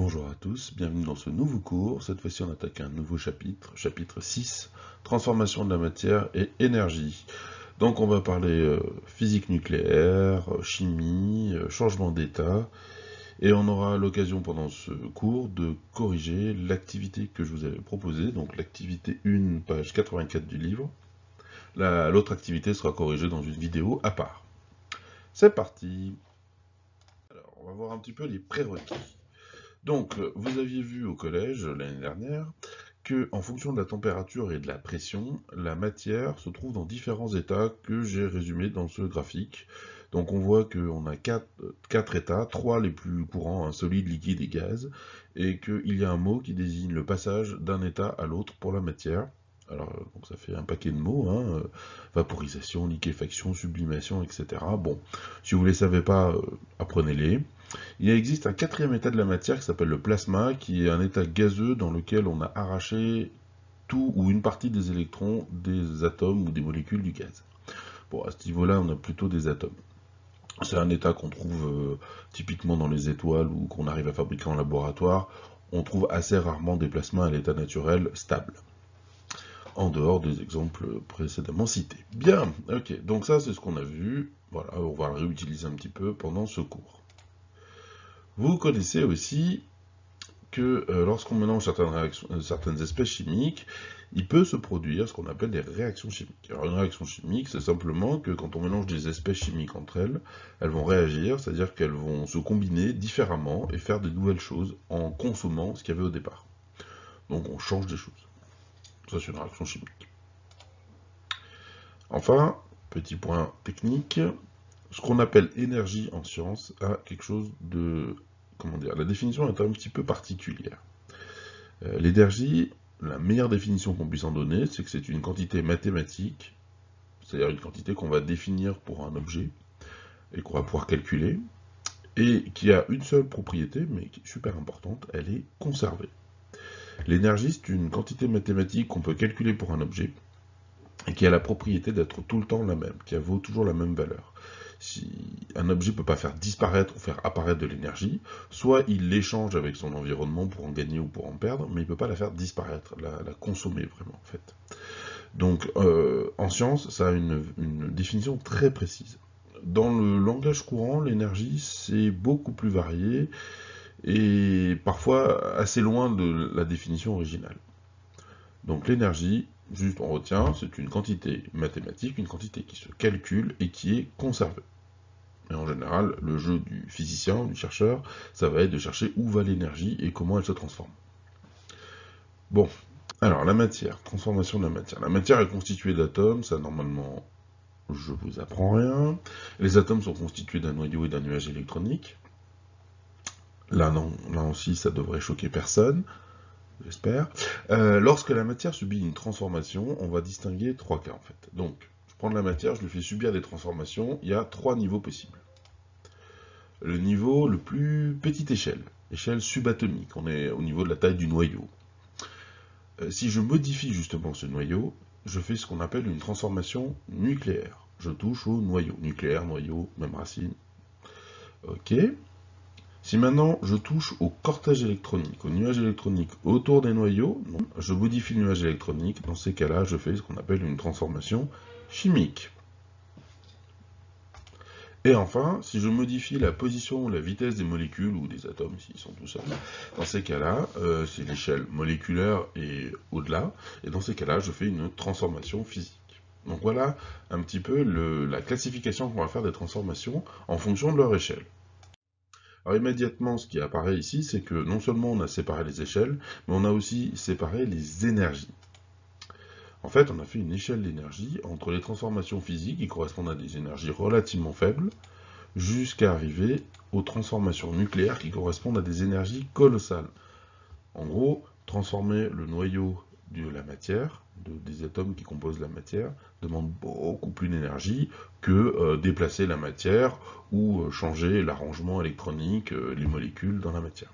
Bonjour à tous, bienvenue dans ce nouveau cours. Cette fois-ci on attaque un nouveau chapitre, chapitre 6, transformation de la matière et énergie. Donc on va parler physique nucléaire, chimie, changement d'état, et on aura l'occasion pendant ce cours de corriger l'activité que je vous avais proposée, donc l'activité 1, page 84 du livre. L'autre activité sera corrigée dans une vidéo à part. C'est parti. Alors, on va voir un petit peu les prérequis. Donc, vous aviez vu au collège l'année dernière que, en fonction de la température et de la pression, la matière se trouve dans différents états que j'ai résumés dans ce graphique. Donc, on voit qu'on a quatre états, trois les plus courants, solide, liquide et gaz, et qu'il y a un mot qui désigne le passage d'un état à l'autre pour la matière. Alors, donc ça fait un paquet de mots, vaporisation, liquéfaction, sublimation, etc. Bon, si vous ne les savez pas, apprenez-les. Il existe un quatrième état de la matière qui s'appelle le plasma, qui est un état gazeux dans lequel on a arraché tout ou une partie des électrons des atomes ou des molécules du gaz. Bon, à ce niveau-là, on a plutôt des atomes. C'est un état qu'on trouve typiquement dans les étoiles ou qu'on arrive à fabriquer en laboratoire. On trouve assez rarement des plasmas à l'état naturel stable, en dehors des exemples précédemment cités. Bien, ok, donc ça c'est ce qu'on a vu. Voilà, on va le réutiliser un petit peu pendant ce cours. Vous connaissez aussi que lorsqu'on mélange certaines espèces chimiques, il peut se produire ce qu'on appelle des réactions chimiques. Alors une réaction chimique, c'est simplement que quand on mélange des espèces chimiques entre elles, elles vont réagir, c'est-à-dire qu'elles vont se combiner différemment et faire de nouvelles choses en consommant ce qu'il y avait au départ. Donc on change des choses. Ça c'est une réaction chimique. Enfin, petit point technique, ce qu'on appelle énergie en science a quelque chose de... Comment dire, la définition est un petit peu particulière. L'énergie, la meilleure définition qu'on puisse en donner, c'est que c'est une quantité mathématique, c'est-à-dire une quantité qu'on va définir pour un objet, et qu'on va pouvoir calculer, et qui a une seule propriété, mais qui est super importante, elle est conservée. L'énergie, c'est une quantité mathématique qu'on peut calculer pour un objet, et qui a la propriété d'être tout le temps la même, qui vaut toujours la même valeur. Si un objet ne peut pas faire disparaître ou faire apparaître de l'énergie, soit il l'échange avec son environnement pour en gagner ou pour en perdre, mais il ne peut pas la faire disparaître, la consommer vraiment en fait. Donc en science, ça a une définition très précise. Dans le langage courant, l'énergie c'est beaucoup plus varié et parfois assez loin de la définition originale. Donc l'énergie, juste on retient, c'est une quantité mathématique, une quantité qui se calcule et qui est conservée. Et en général, le jeu du physicien, du chercheur, ça va être de chercher où va l'énergie et comment elle se transforme. Bon, alors la matière, transformation de la matière. La matière est constituée d'atomes, ça normalement, je vous apprends rien. Les atomes sont constitués d'un noyau et d'un nuage électronique. Là, non, là aussi, ça devrait choquer personne. J'espère. Lorsque la matière subit une transformation, on va distinguer trois cas en fait. Donc, je prends de la matière, je lui fais subir des transformations, il y a trois niveaux possibles. Le niveau le plus petite échelle, échelle subatomique, on est au niveau de la taille du noyau. Si je modifie justement ce noyau, je fais ce qu'on appelle une transformation nucléaire. Je touche au noyau, nucléaire, noyau, même racine. Ok. Si maintenant je touche au cortège électronique, au nuage électronique autour des noyaux, non, je modifie le nuage électronique, dans ces cas-là, je fais ce qu'on appelle une transformation chimique. Et enfin, si je modifie la position ou la vitesse des molécules ou des atomes, s'ils sont tout seuls, dans ces cas-là, c'est l'échelle moléculaire et au-delà, et dans ces cas-là, je fais une transformation physique. Donc voilà un petit peu la classification qu'on va faire des transformations en fonction de leur échelle. Alors immédiatement, ce qui apparaît ici, c'est que non seulement on a séparé les échelles, mais on a aussi séparé les énergies. En fait, on a fait une échelle d'énergie entre les transformations physiques, qui correspondent à des énergies relativement faibles, jusqu'à arriver aux transformations nucléaires, qui correspondent à des énergies colossales. En gros, transformer le noyau de la matière, des atomes qui composent la matière, demande beaucoup plus d'énergie que déplacer la matière ou changer l'arrangement électronique, les molécules dans la matière.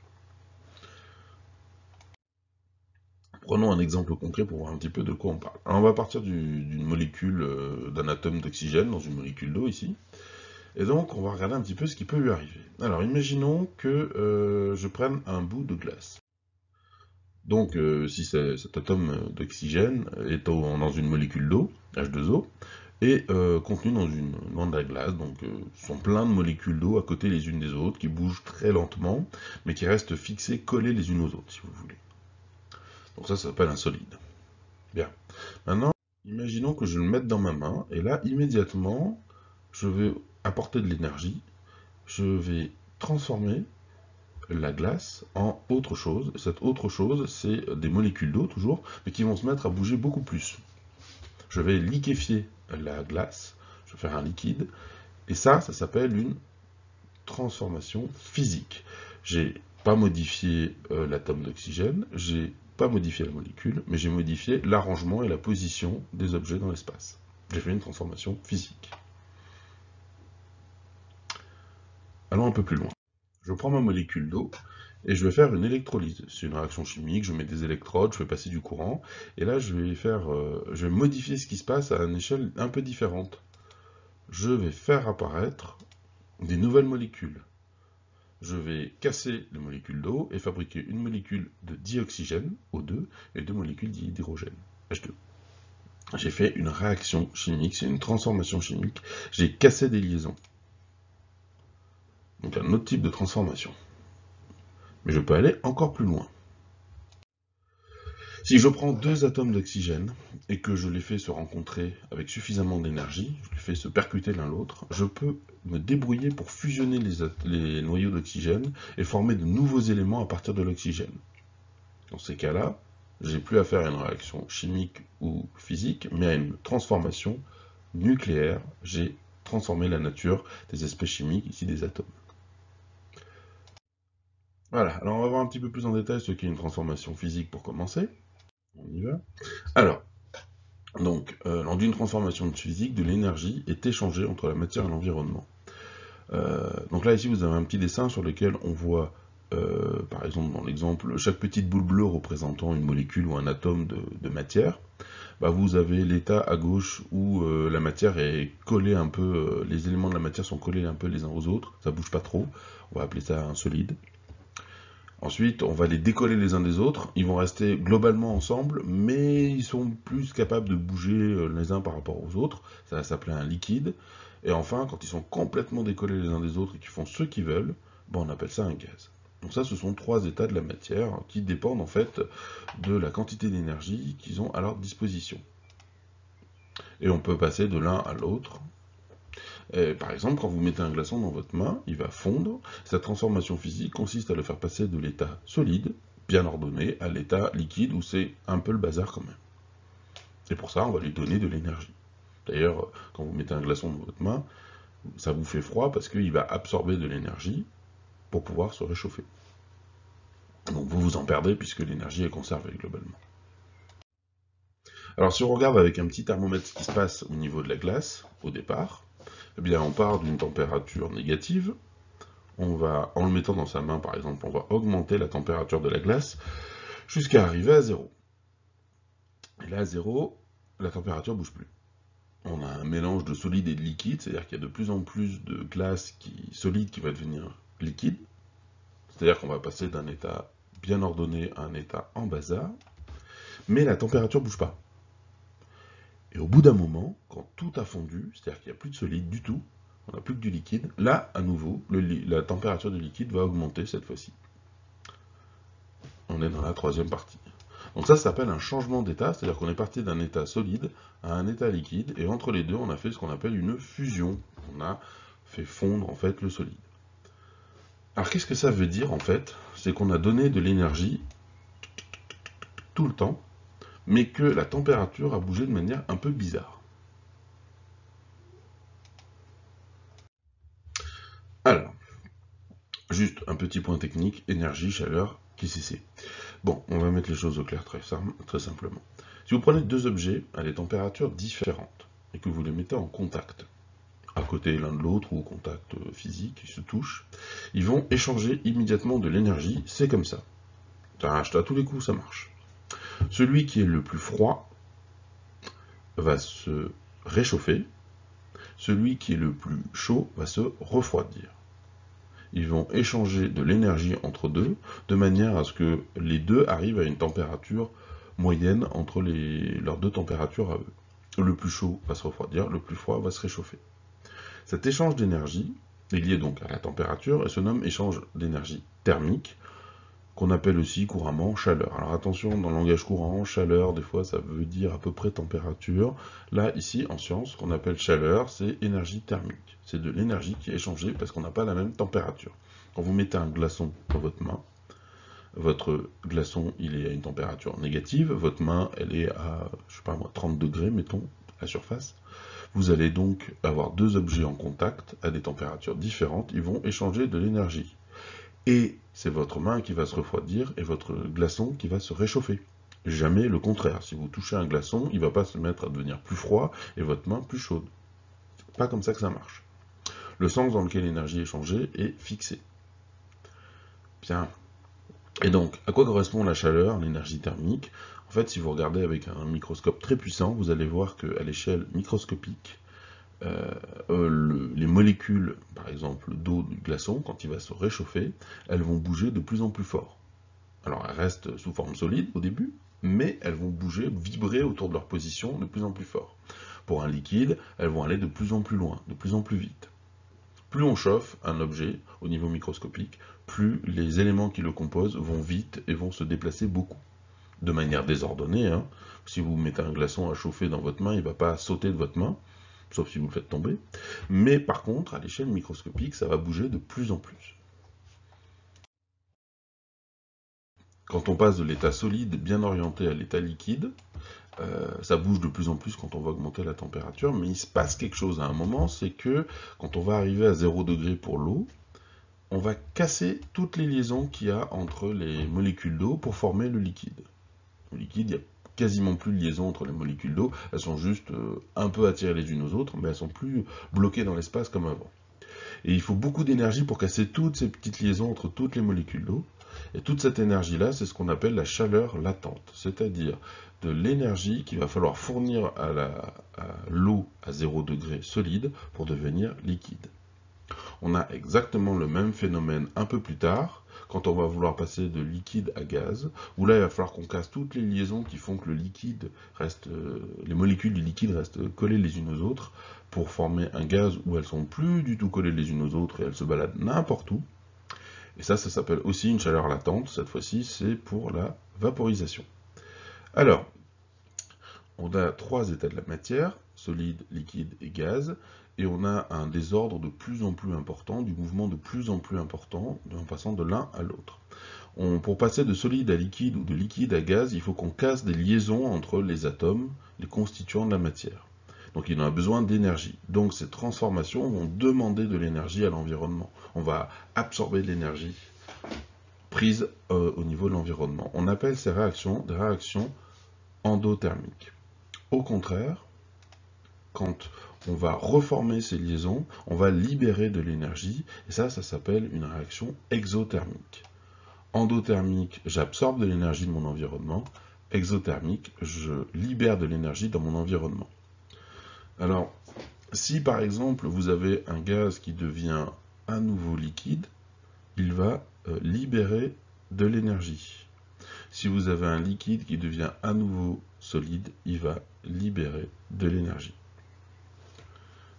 Prenons un exemple concret pour voir un petit peu de quoi on parle. Alors on va partir d'une molécule, d'un atome d'oxygène dans une molécule d'eau ici. Et donc, on va regarder un petit peu ce qui peut lui arriver. Alors, imaginons que je prenne un bout de glace. Donc, si cet atome d'oxygène est dans une molécule d'eau, H2O, et contenu dans de la glace, donc sont plein de molécules d'eau à côté les unes des autres, qui bougent très lentement, mais qui restent fixées, collées les unes aux autres, si vous voulez. Donc ça s'appelle un solide. Bien. Maintenant, imaginons que je le mette dans ma main, et là, immédiatement, je vais apporter de l'énergie, je vais transformer la glace en autre chose. Cette autre chose, c'est des molécules d'eau, toujours, mais qui vont se mettre à bouger beaucoup plus. Je vais liquéfier la glace, je vais faire un liquide, et ça s'appelle une transformation physique. J'ai pas modifié l'atome d'oxygène, j'ai pas modifié la molécule, mais j'ai modifié l'arrangement et la position des objets dans l'espace. J'ai fait une transformation physique. Allons un peu plus loin. Je prends ma molécule d'eau et je vais faire une électrolyse. C'est une réaction chimique, je mets des électrodes, je fais passer du courant, et là je vais modifier ce qui se passe à une échelle un peu différente. Je vais faire apparaître des nouvelles molécules. Je vais casser les molécules d'eau et fabriquer une molécule de dioxygène, O2, et deux molécules d'hydrogène, H2. J'ai fait une réaction chimique, c'est une transformation chimique. J'ai cassé des liaisons. Donc un autre type de transformation. Mais je peux aller encore plus loin. Si je prends deux atomes d'oxygène et que je les fais se rencontrer avec suffisamment d'énergie, je les fais se percuter l'un l'autre, je peux me débrouiller pour fusionner les noyaux d'oxygène et former de nouveaux éléments à partir de l'oxygène. Dans ces cas-là, j'ai plus à faire à une réaction chimique ou physique, mais à une transformation nucléaire. J'ai transformé la nature des espèces chimiques, ici des atomes. Voilà, alors on va voir un petit peu plus en détail ce qu'est une transformation physique pour commencer. On y va. Alors, donc, lors d'une transformation physique, de l'énergie est échangée entre la matière et l'environnement. Donc là, ici, vous avez un petit dessin sur lequel on voit, par exemple, dans l'exemple, chaque petite boule bleue représentant une molécule ou un atome de matière. Bah, vous avez l'état à gauche où la matière est collée un peu, les éléments de la matière sont collés un peu les uns aux autres, ça bouge pas trop, on va appeler ça un solide. Ensuite, on va les décoller les uns des autres. Ils vont rester globalement ensemble, mais ils sont plus capables de bouger les uns par rapport aux autres. Ça va s'appeler un liquide. Et enfin, quand ils sont complètement décollés les uns des autres et qu'ils font ce qu'ils veulent, on appelle ça un gaz. Donc ça, ce sont trois états de la matière qui dépendent en fait de la quantité d'énergie qu'ils ont à leur disposition. Et on peut passer de l'un à l'autre. Par exemple, quand vous mettez un glaçon dans votre main, il va fondre. Sa transformation physique consiste à le faire passer de l'état solide, bien ordonné, à l'état liquide, où c'est un peu le bazar quand même. Et pour ça, on va lui donner de l'énergie. D'ailleurs, quand vous mettez un glaçon dans votre main, ça vous fait froid parce qu'il va absorber de l'énergie pour pouvoir se réchauffer. Donc vous vous en perdez puisque l'énergie est conservée globalement. Alors si on regarde avec un petit thermomètre ce qui se passe au niveau de la glace, au départ, eh bien on part d'une température négative, en le mettant dans sa main par exemple, on va augmenter la température de la glace jusqu'à arriver à 0. Et là à 0, la température ne bouge plus. On a un mélange de solide et de liquide, c'est-à-dire qu'il y a de plus en plus de glace solide qui va devenir liquide, c'est-à-dire qu'on va passer d'un état bien ordonné à un état en bazar, mais la température ne bouge pas. Et au bout d'un moment, quand tout a fondu, c'est-à-dire qu'il n'y a plus de solide du tout, on n'a plus que du liquide, là, à nouveau, la température du liquide va augmenter cette fois-ci. On est dans la troisième partie. Donc ça s'appelle un changement d'état, c'est-à-dire qu'on est parti d'un état solide à un état liquide, et entre les deux, on a fait ce qu'on appelle une fusion. On a fait fondre, en fait, le solide. Alors qu'est-ce que ça veut dire, en fait? C'est qu'on a donné de l'énergie tout le temps, mais que la température a bougé de manière un peu bizarre. Alors, juste un petit point technique, énergie, chaleur, qu'est-ce que c'est? Bon, on va mettre les choses au clair très simplement. Si vous prenez deux objets à des températures différentes, et que vous les mettez en contact, à côté l'un de l'autre ou au contact physique, ils se touchent, ils vont échanger immédiatement de l'énergie, c'est comme ça. À tous les coups, ça marche. Celui qui est le plus froid va se réchauffer, celui qui est le plus chaud va se refroidir. Ils vont échanger de l'énergie entre deux, de manière à ce que les deux arrivent à une température moyenne entre leurs deux températures à eux. Le plus chaud va se refroidir, le plus froid va se réchauffer. Cet échange d'énergie est lié donc à la température et se nomme échange d'énergie thermique, qu'on appelle aussi couramment chaleur. Alors attention, dans le langage courant, chaleur, des fois ça veut dire à peu près température. Là, ici, en science, ce qu'on appelle chaleur, c'est énergie thermique. C'est de l'énergie qui est échangée parce qu'on n'a pas la même température. Quand vous mettez un glaçon dans votre main, votre glaçon, il est à une température négative, votre main, elle est à, je sais pas moi, 30 degrés, mettons, à surface. Vous allez donc avoir deux objets en contact à des températures différentes, ils vont échanger de l'énergie. Et c'est votre main qui va se refroidir et votre glaçon qui va se réchauffer. Jamais le contraire. Si vous touchez un glaçon, il ne va pas se mettre à devenir plus froid et votre main plus chaude. C'est pas comme ça que ça marche. Le sens dans lequel l'énergie est échangée est fixé. Bien. Et donc, à quoi correspond la chaleur, l'énergie thermique? En fait, si vous regardez avec un microscope très puissant, vous allez voir qu'à l'échelle microscopique, les molécules, par exemple d'eau du glaçon, quand il va se réchauffer, elles vont bouger de plus en plus fort. Alors elles restent sous forme solide au début, mais elles vont bouger, vibrer autour de leur position de plus en plus fort. Pour un liquide, elles vont aller de plus en plus loin, de plus en plus vite. Plus on chauffe un objet au niveau microscopique, plus les éléments qui le composent vont vite et vont se déplacer beaucoup. De manière désordonnée, hein. Si vous mettez un glaçon à chauffer dans votre main, il ne va pas sauter de votre main, sauf si vous le faites tomber. Mais par contre, à l'échelle microscopique, ça va bouger de plus en plus. Quand on passe de l'état solide bien orienté à l'état liquide, ça bouge de plus en plus quand on va augmenter la température, mais il se passe quelque chose à un moment, c'est que quand on va arriver à 0 degré pour l'eau, on va casser toutes les liaisons qu'il y a entre les molécules d'eau pour former le liquide. Le liquide, il n'y a quasiment plus de liaison entre les molécules d'eau, elles sont juste un peu attirées les unes aux autres, mais elles sont plus bloquées dans l'espace comme avant. Et il faut beaucoup d'énergie pour casser toutes ces petites liaisons entre toutes les molécules d'eau. Et toute cette énergie-là, c'est ce qu'on appelle la chaleur latente, c'est-à-dire de l'énergie qu'il va falloir fournir à l'eau à 0 degré solide pour devenir liquide. On a exactement le même phénomène un peu plus tard, quand on va vouloir passer de liquide à gaz, où là il va falloir qu'on casse toutes les liaisons qui font que le liquide reste, les molécules du liquide restent collées les unes aux autres, pour former un gaz où elles sont plus du tout collées les unes aux autres et elles se baladent n'importe où. Et ça s'appelle aussi une chaleur latente, cette fois-ci c'est pour la vaporisation. Alors, on a trois états de la matière, solide, liquide et gaz, et on a un désordre de plus en plus important, du mouvement de plus en plus important, en passant de l'un à l'autre. Pour passer de solide à liquide ou de liquide à gaz, il faut qu'on casse des liaisons entre les atomes, les constituants de la matière. Donc il en a besoin d'énergie. Donc ces transformations vont demander de l'énergie à l'environnement. On va absorber de l'énergie prise au niveau de l'environnement. On appelle ces réactions des réactions endothermiques. Au contraire, quand on va reformer ces liaisons, on va libérer de l'énergie, et ça s'appelle une réaction exothermique. Endothermique, j'absorbe de l'énergie de mon environnement. Exothermique, je libère de l'énergie dans mon environnement. Alors, si par exemple vous avez un gaz qui devient à nouveau liquide, il va libérer de l'énergie. Si vous avez un liquide qui devient à nouveau solide, il va libérer de l'énergie.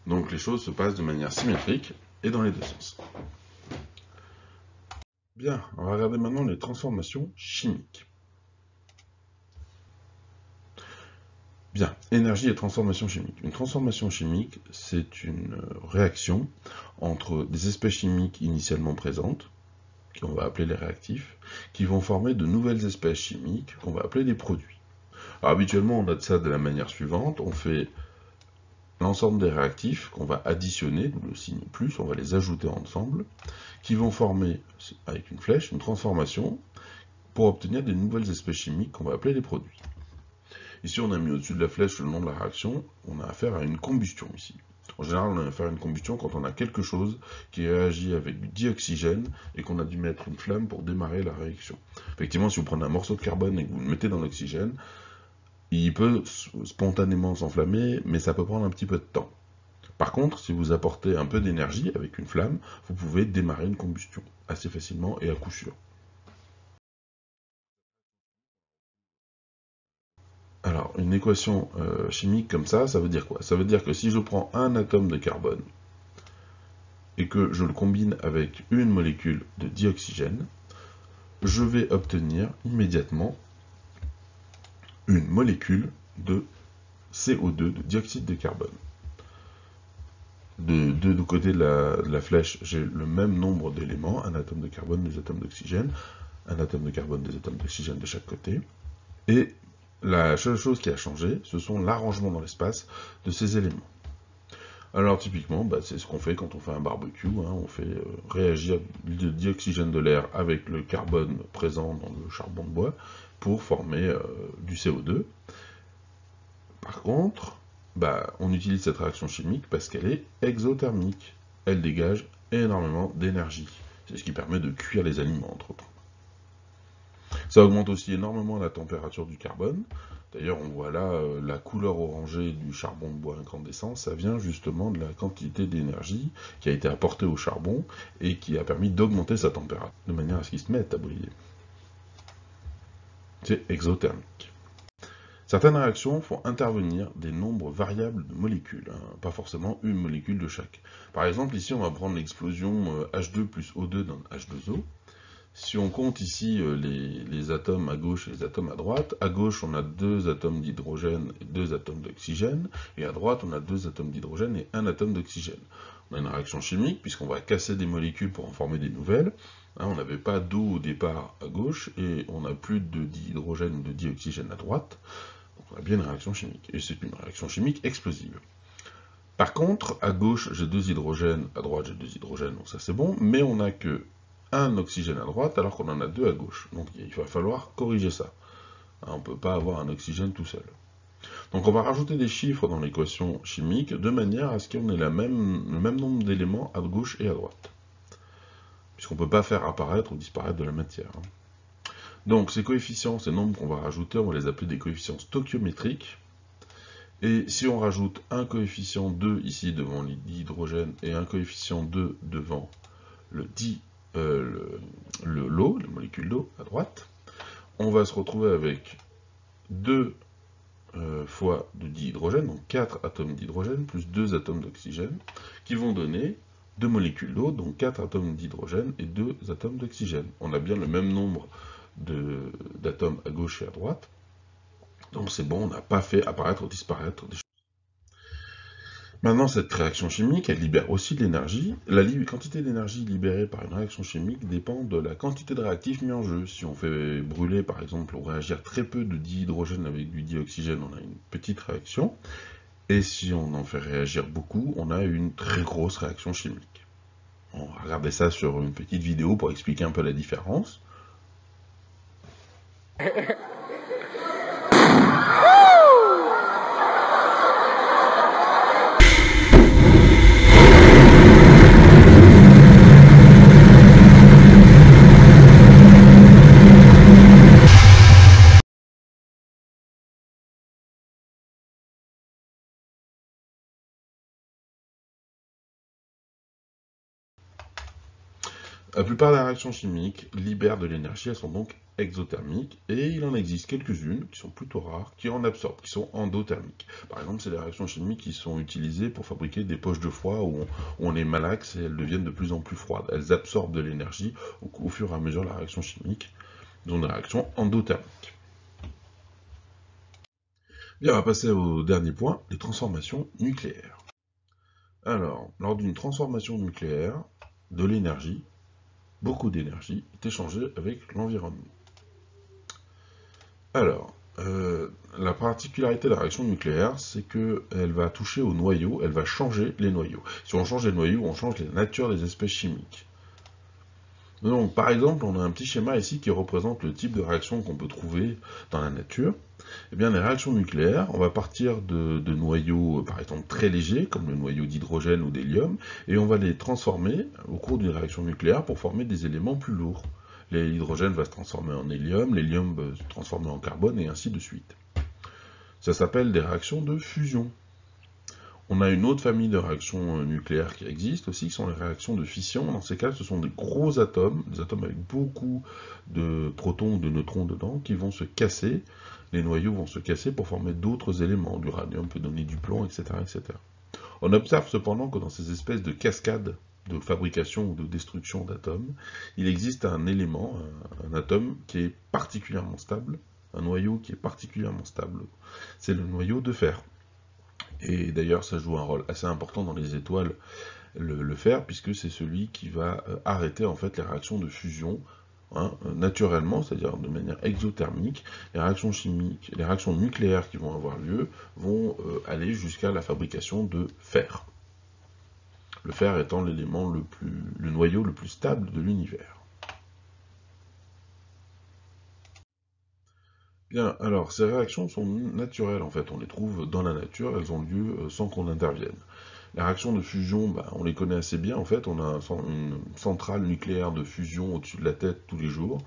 Donc les choses se passent de manière symétrique et dans les deux sens. Bien, on va regarder maintenant les transformations chimiques. Bien, énergie et transformation chimique. Une transformation chimique, c'est une réaction entre des espèces chimiques initialement présentes, qu'on va appeler les réactifs, qui vont former de nouvelles espèces chimiques, qu'on va appeler des produits. Alors habituellement, on a ça de la manière suivante, on fait l'ensemble des réactifs qu'on va additionner, d'où le signe plus, on va les ajouter ensemble, qui vont former, avec une flèche, une transformation, pour obtenir des nouvelles espèces chimiques qu'on va appeler les produits. Ici, on a mis au-dessus de la flèche le nom de la réaction, on a affaire à une combustion ici. En général, on a affaire à une combustion quand on a quelque chose qui réagit avec du dioxygène et qu'on a dû mettre une flamme pour démarrer la réaction. Effectivement, si vous prenez un morceau de carbone et que vous le mettez dans l'oxygène, il peut spontanément s'enflammer, mais ça peut prendre un petit peu de temps. Par contre, si vous apportez un peu d'énergie avec une flamme, vous pouvez démarrer une combustion assez facilement et à coup sûr. Alors, une équation chimique comme ça veut dire quoi? Ça veut dire que si je prends un atome de carbone et que je le combine avec une molécule de dioxygène, je vais obtenir immédiatement une molécule de CO2, de dioxyde de carbone. De deux côtés de la flèche, j'ai le même nombre d'éléments, un atome de carbone, deux atomes d'oxygène, un atome de carbone, deux atomes d'oxygène de chaque côté. Et la seule chose qui a changé, ce sont l'arrangement dans l'espace de ces éléments. Alors typiquement, c'est ce qu'on fait quand on fait un barbecue, hein, on fait réagir le dioxygène de l'air avec le carbone présent dans le charbon de bois pour former du CO2. Par contre, on utilise cette réaction chimique parce qu'elle est exothermique. Elle dégage énormément d'énergie. C'est ce qui permet de cuire les aliments, entre autres. Ça augmente aussi énormément la température du carbone. D'ailleurs, on voit là la couleur orangée du charbon de bois incandescent. Ça vient justement de la quantité d'énergie qui a été apportée au charbon et qui a permis d'augmenter sa température, de manière à ce qu'il se mette à briller. C'est exothermique. Certaines réactions font intervenir des nombres variables de molécules, hein, pas forcément une molécule de chaque. Par exemple, ici, on va prendre l'explosion H2 plus O2 dans H2O. Si on compte ici les atomes à gauche et les atomes à droite, à gauche on a 2 atomes d'hydrogène et 2 atomes d'oxygène, et à droite on a 2 atomes d'hydrogène et 1 atome d'oxygène. On a une réaction chimique puisqu'on va casser des molécules pour en former des nouvelles. Hein, on n'avait pas d'eau au départ à gauche et on n'a plus de dihydrogène ou de dioxygène à droite. Donc on a bien une réaction chimique, et c'est une réaction chimique explosive. Par contre, à gauche j'ai 2 hydrogènes, à droite j'ai 2 hydrogènes, donc ça c'est bon, mais on n'a que un oxygène à droite alors qu'on en a 2 à gauche. Donc il va falloir corriger ça. On ne peut pas avoir un oxygène tout seul. Donc on va rajouter des chiffres dans l'équation chimique de manière à ce qu'on ait le même nombre d'éléments à gauche et à droite. Puisqu'on ne peut pas faire apparaître ou disparaître de la matière. Donc ces coefficients, ces nombres qu'on va rajouter, on va les appeler des coefficients stoichiométriques. Et si on rajoute un coefficient 2 ici devant l'hydrogène et un coefficient 2 devant l'eau, la molécule d'eau à droite, on va se retrouver avec 2 fois de dihydrogène, donc 4 atomes d'hydrogène plus 2 atomes d'oxygène, qui vont donner 2 molécules d'eau, donc 4 atomes d'hydrogène et 2 atomes d'oxygène. On a bien le même nombre d'atomes à gauche et à droite, donc c'est bon, on n'a pas fait apparaître ou disparaître des choses. Maintenant, cette réaction chimique, elle libère aussi de l'énergie. La quantité d'énergie libérée par une réaction chimique dépend de la quantité de réactifs mis en jeu. Si on fait brûler, par exemple, ou réagir très peu de dihydrogène avec du dioxygène, on a une petite réaction. Et si on en fait réagir beaucoup, on a une très grosse réaction chimique. On va regarder ça sur une petite vidéo pour expliquer un peu la différence. La plupart des réactions chimiques libèrent de l'énergie, elles sont donc exothermiques, et il en existe quelques-unes qui sont plutôt rares, qui en absorbent, qui sont endothermiques. Par exemple, c'est les réactions chimiques qui sont utilisées pour fabriquer des poches de froid où on les malaxe et elles deviennent de plus en plus froides. Elles absorbent de l'énergie au fur et à mesure de la réaction chimique. Elles ont des réactions endothermiques. Bien, on va passer au dernier point, les transformations nucléaires. Alors, lors d'une transformation nucléaire, de l'énergie, beaucoup d'énergie est échangée avec l'environnement. Alors, la particularité de la réaction nucléaire, c'est qu'elle va toucher au noyau, elle va changer les noyaux. Si on change les noyaux, on change la nature des espèces chimiques. Donc, par exemple, on a un petit schéma ici qui représente le type de réaction qu'on peut trouver dans la nature. Eh bien, les réactions nucléaires, on va partir de noyaux, par exemple, très légers, comme le noyau d'hydrogène ou d'hélium, et on va les transformer au cours d'une réaction nucléaire pour former des éléments plus lourds. L'hydrogène va se transformer en hélium, l'hélium va se transformer en carbone, et ainsi de suite. Ça s'appelle des réactions de fusion. On a une autre famille de réactions nucléaires qui existe aussi, qui sont les réactions de fission. Dans ces cas, ce sont des gros atomes, des atomes avec beaucoup de protons ou de neutrons dedans, qui vont se casser. Les noyaux vont se casser pour former d'autres éléments. L'uranium peut donner du plomb, etc., etc. On observe cependant que dans ces espèces de cascades de fabrication ou de destruction d'atomes, il existe un élément, un atome qui est particulièrement stable, un noyau qui est particulièrement stable. C'est le noyau de fer. Et d'ailleurs, ça joue un rôle assez important dans les étoiles, le fer, puisque c'est celui qui va arrêter en fait les réactions de fusion naturellement, c'est-à-dire de manière exothermique. Les réactions chimiques, les réactions nucléaires qui vont avoir lieu vont aller jusqu'à la fabrication de fer. Le fer étant l'élément le noyau le plus stable de l'univers. Bien, alors ces réactions sont naturelles en fait, on les trouve dans la nature, elles ont lieu sans qu'on intervienne. Les réactions de fusion, on les connaît assez bien en fait, on a une centrale nucléaire de fusion au-dessus de la tête tous les jours,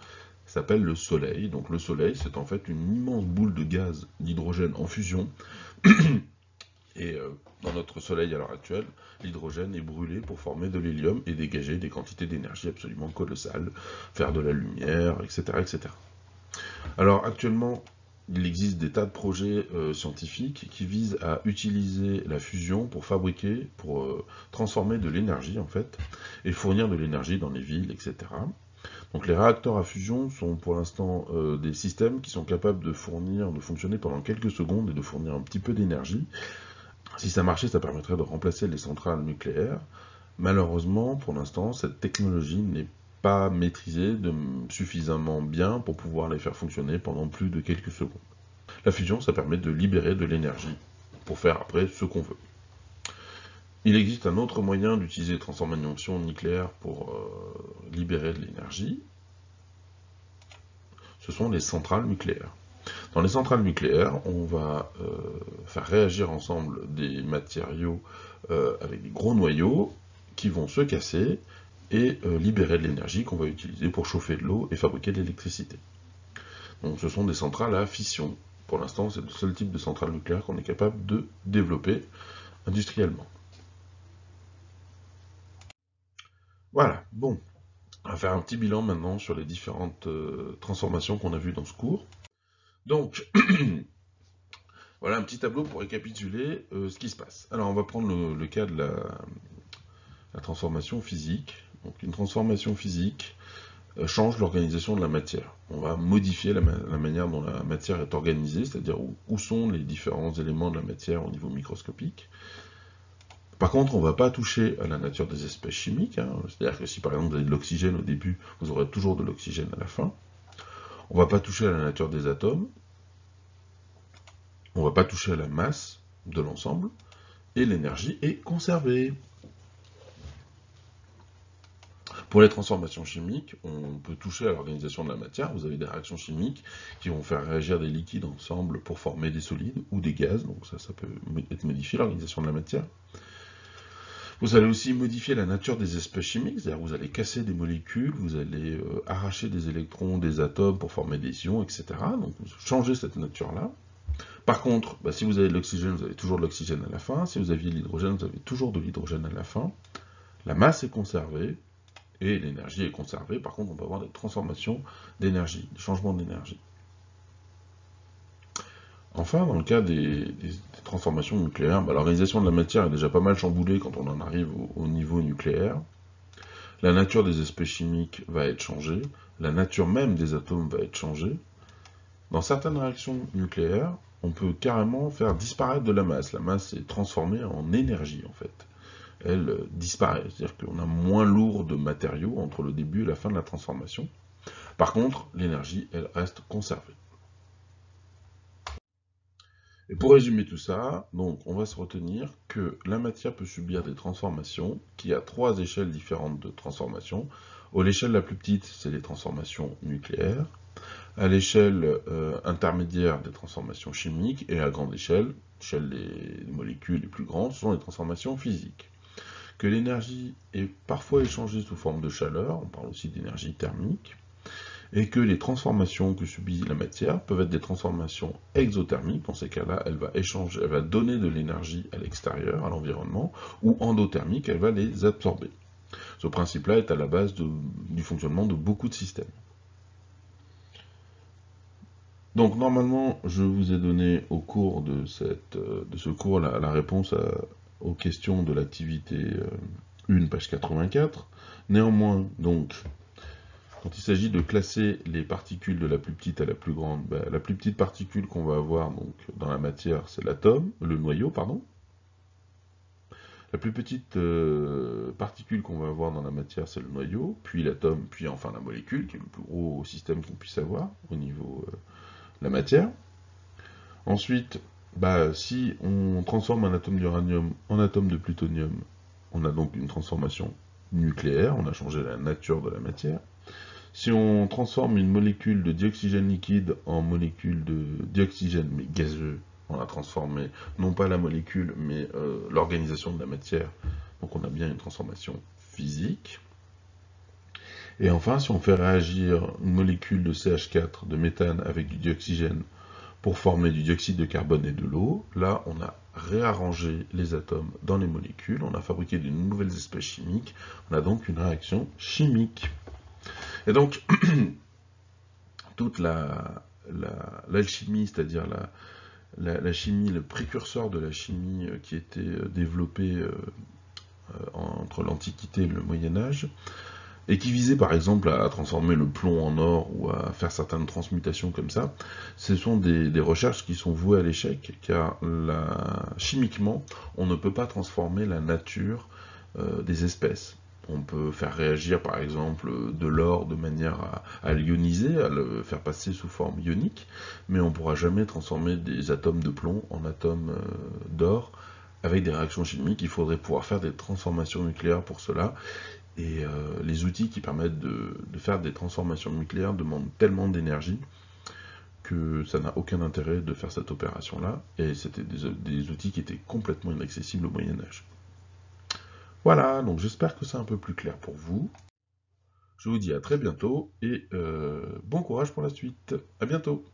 ça s'appelle le Soleil. Donc le Soleil c'est en fait une immense boule de gaz d'hydrogène en fusion, et dans notre Soleil à l'heure actuelle, l'hydrogène est brûlé pour former de l'hélium et dégager des quantités d'énergie absolument colossales, faire de la lumière, etc. etc. Alors actuellement, il existe des tas de projets scientifiques qui visent à utiliser la fusion pour fabriquer, pour transformer de l'énergie en fait, et fournir de l'énergie dans les villes, etc. Donc les réacteurs à fusion sont pour l'instant des systèmes qui sont capables de fonctionner pendant quelques secondes et de fournir un petit peu d'énergie. Si ça marchait, ça permettrait de remplacer les centrales nucléaires. Malheureusement, pour l'instant, cette technologie n'est pas maîtrisée suffisamment bien pour pouvoir les faire fonctionner pendant plus de quelques secondes. La fusion, ça permet de libérer de l'énergie pour faire après ce qu'on veut. Il existe un autre moyen d'utiliser les transformations nucléaires pour libérer de l'énergie. Ce sont les centrales nucléaires. Dans les centrales nucléaires, on va faire réagir ensemble des matériaux avec des gros noyaux qui vont se casser et libérer de l'énergie qu'on va utiliser pour chauffer de l'eau et fabriquer de l'électricité. Donc ce sont des centrales à fission. Pour l'instant, c'est le seul type de centrale nucléaire qu'on est capable de développer industriellement. Voilà, bon, on va faire un petit bilan maintenant sur les différentes transformations qu'on a vues dans ce cours. Donc, voilà un petit tableau pour récapituler ce qui se passe. Alors on va prendre le cas de la transformation physique. Donc une transformation physique change l'organisation de la matière. On va modifier la manière dont la matière est organisée, c'est-à-dire où sont les différents éléments de la matière au niveau microscopique. Par contre, on ne va pas toucher à la nature des espèces chimiques, c'est-à-dire que si par exemple vous avez de l'oxygène au début, vous aurez toujours de l'oxygène à la fin. On ne va pas toucher à la nature des atomes, on ne va pas toucher à la masse de l'ensemble, et l'énergie est conservée. Pour les transformations chimiques, on peut toucher à l'organisation de la matière. Vous avez des réactions chimiques qui vont faire réagir des liquides ensemble pour former des solides ou des gaz, donc ça peut être modifié, l'organisation de la matière. Vous allez aussi modifier la nature des espèces chimiques, c'est-à-dire vous allez casser des molécules, vous allez arracher des électrons des atomes pour former des ions, etc. Donc vous changez cette nature-là. Par contre, si vous avez de l'oxygène, vous avez toujours de l'oxygène à la fin. Si vous aviez de l'hydrogène, vous avez toujours de l'hydrogène à la fin. La masse est conservée et l'énergie est conservée. Par contre, on peut avoir des transformations d'énergie, des changements d'énergie. Enfin, dans le cas des transformations nucléaires, l'organisation de la matière est déjà pas mal chamboulée quand on en arrive au niveau nucléaire. La nature des espèces chimiques va être changée, la nature même des atomes va être changée. Dans certaines réactions nucléaires, on peut carrément faire disparaître de la masse. La masse est transformée en énergie, en fait. Elle disparaît, c'est-à-dire qu'on a moins lourd de matériaux entre le début et la fin de la transformation. Par contre, l'énergie, elle reste conservée. Et pour résumer tout ça, donc on va se retenir que la matière peut subir des transformations, qui a 3 échelles différentes de transformation. À l'échelle la plus petite, c'est les transformations nucléaires. À l'échelle intermédiaire, des transformations chimiques. Et à grande échelle, l'échelle des molécules les plus grandes, ce sont les transformations physiques. Que l'énergie est parfois échangée sous forme de chaleur, on parle aussi d'énergie thermique, et que les transformations que subit la matière peuvent être des transformations exothermiques. Dans ces cas-là, elle va échanger, elle va donner de l'énergie à l'extérieur, à l'environnement, ou endothermiques, elle va les absorber. Ce principe-là est à la base du fonctionnement de beaucoup de systèmes. Donc normalement, je vous ai donné au cours de ce cours la réponse aux questions de l'activité 1, page 84. Néanmoins, donc, quand il s'agit de classer les particules de la plus petite à la plus grande, la plus petite particule qu'on va avoir donc, dans la matière, c'est l'atome, le noyau, pardon. La plus petite particule qu'on va avoir dans la matière, c'est le noyau, puis l'atome, puis enfin la molécule, qui est le plus gros système qu'on puisse avoir au niveau de la matière. Ensuite, si on transforme un atome d'uranium en atome de plutonium, on a donc une transformation nucléaire, on a changé la nature de la matière. Si on transforme une molécule de dioxygène liquide en molécule de dioxygène mais gazeux, on a transformé non pas la molécule mais l'organisation de la matière, donc on a bien une transformation physique. Et enfin, si on fait réagir une molécule de CH4, de méthane avec du dioxygène pour former du dioxyde de carbone et de l'eau, là on a réarrangé les atomes dans les molécules, on a fabriqué de nouvelles espèces chimiques, on a donc une réaction chimique. Et donc, toute l'alchimie, c'est-à-dire la chimie, le précurseur de la chimie qui était développé entre l'Antiquité et le Moyen-Âge, et qui visait par exemple à transformer le plomb en or ou à faire certaines transmutations comme ça, ce sont des recherches qui sont vouées à l'échec, car chimiquement, on ne peut pas transformer la nature des espèces. On peut faire réagir par exemple de l'or de manière à l'ioniser, à le faire passer sous forme ionique, mais on ne pourra jamais transformer des atomes de plomb en atomes d'or avec des réactions chimiques. Il faudrait pouvoir faire des transformations nucléaires pour cela, et les outils qui permettent de faire des transformations nucléaires demandent tellement d'énergie que ça n'a aucun intérêt de faire cette opération-là, et c'était des outils qui étaient complètement inaccessibles au Moyen-Âge. Voilà, donc j'espère que c'est un peu plus clair pour vous. Je vous dis à très bientôt, et bon courage pour la suite. À bientôt.